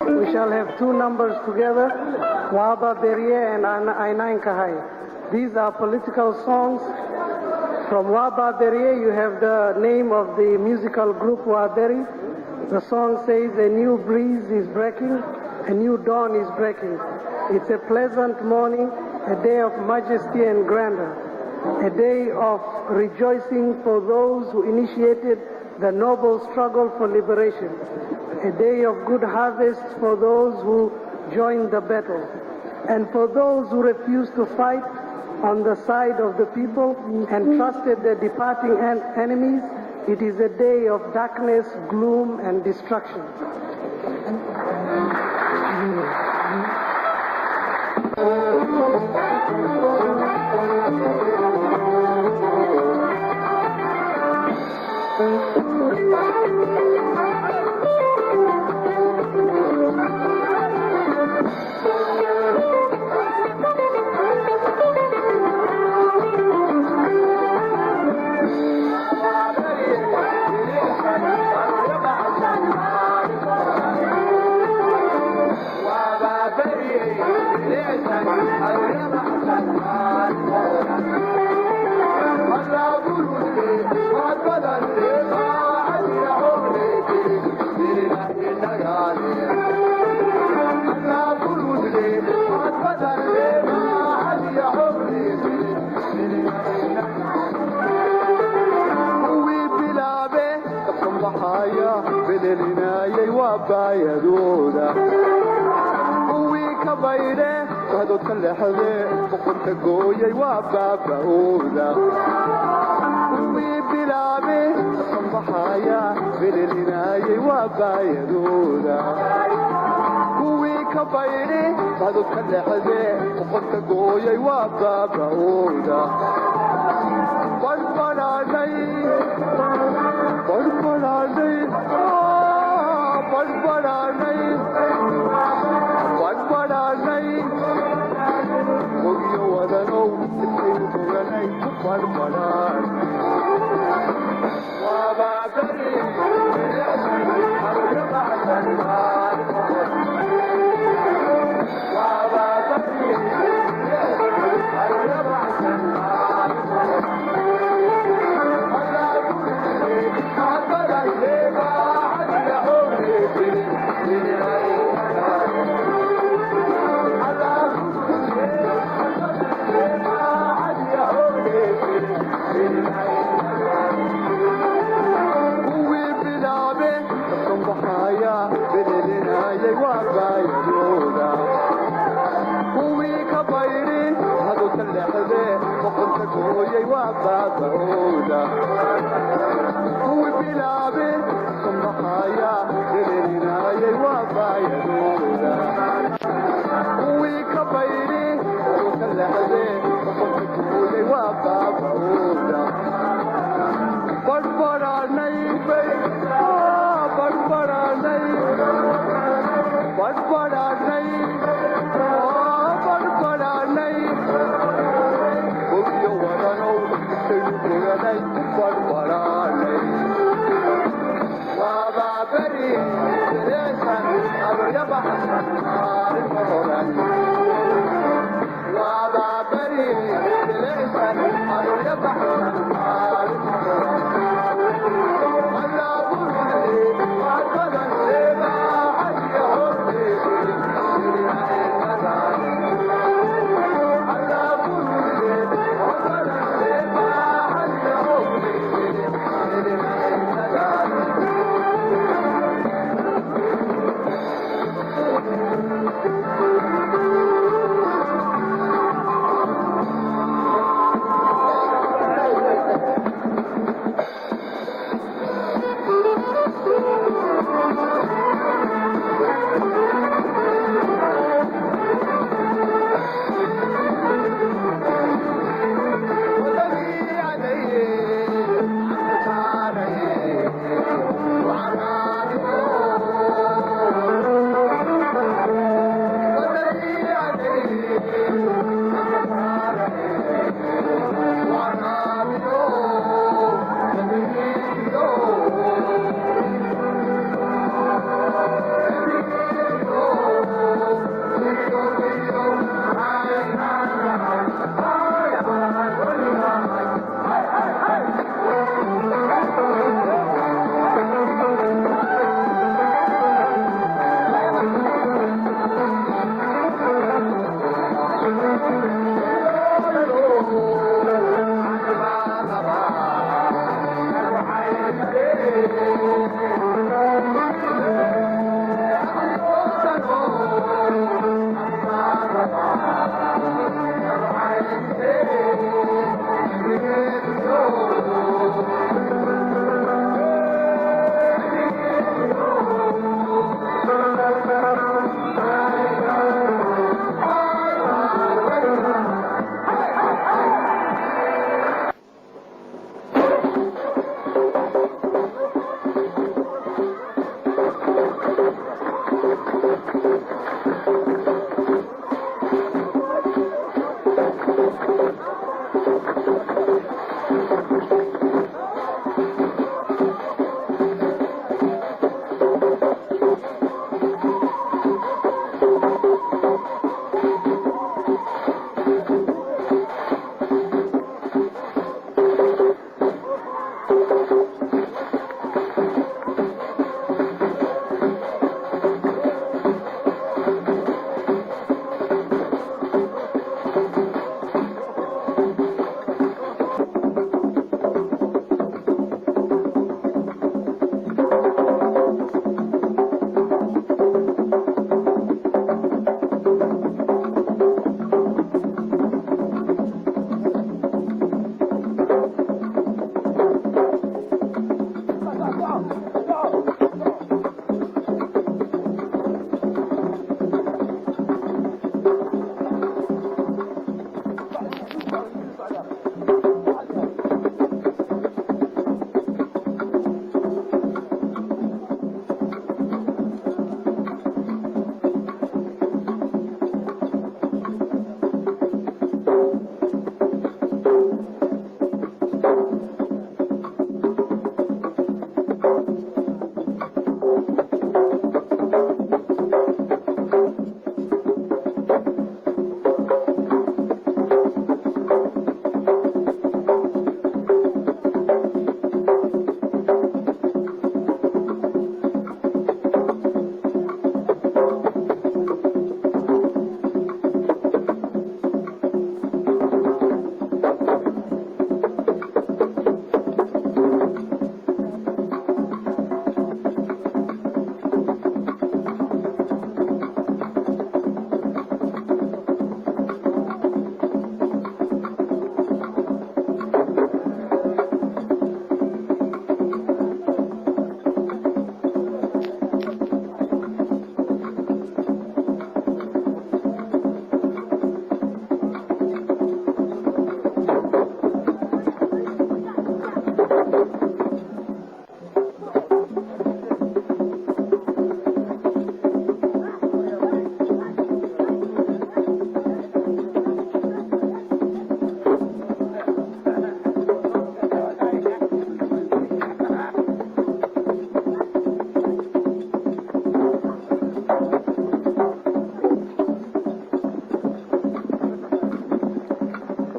We shall have two numbers together, Waba Berie and Ainain Kahai. These are political songs. From Waba Berie, you have the name of the musical group Waberi. The song says, a new breeze is breaking, a new dawn is breaking. It's a pleasant morning, a day of majesty and grandeur, a day of rejoicing for those who initiated the noble struggle for liberation, a day of good harvest for those who joined the battle, and for those who refused to fight on the side of the people and trusted their departing enemies. It is a day of darkness, gloom, and destruction.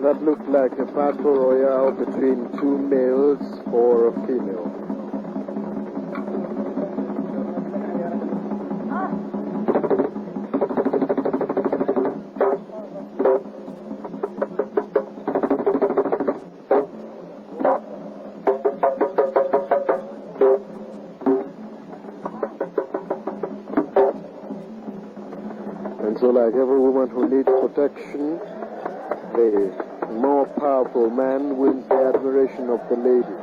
That looked like a battle royale between two males or a female. And so like every woman who needs protection, the more powerful man wins the admiration of the lady.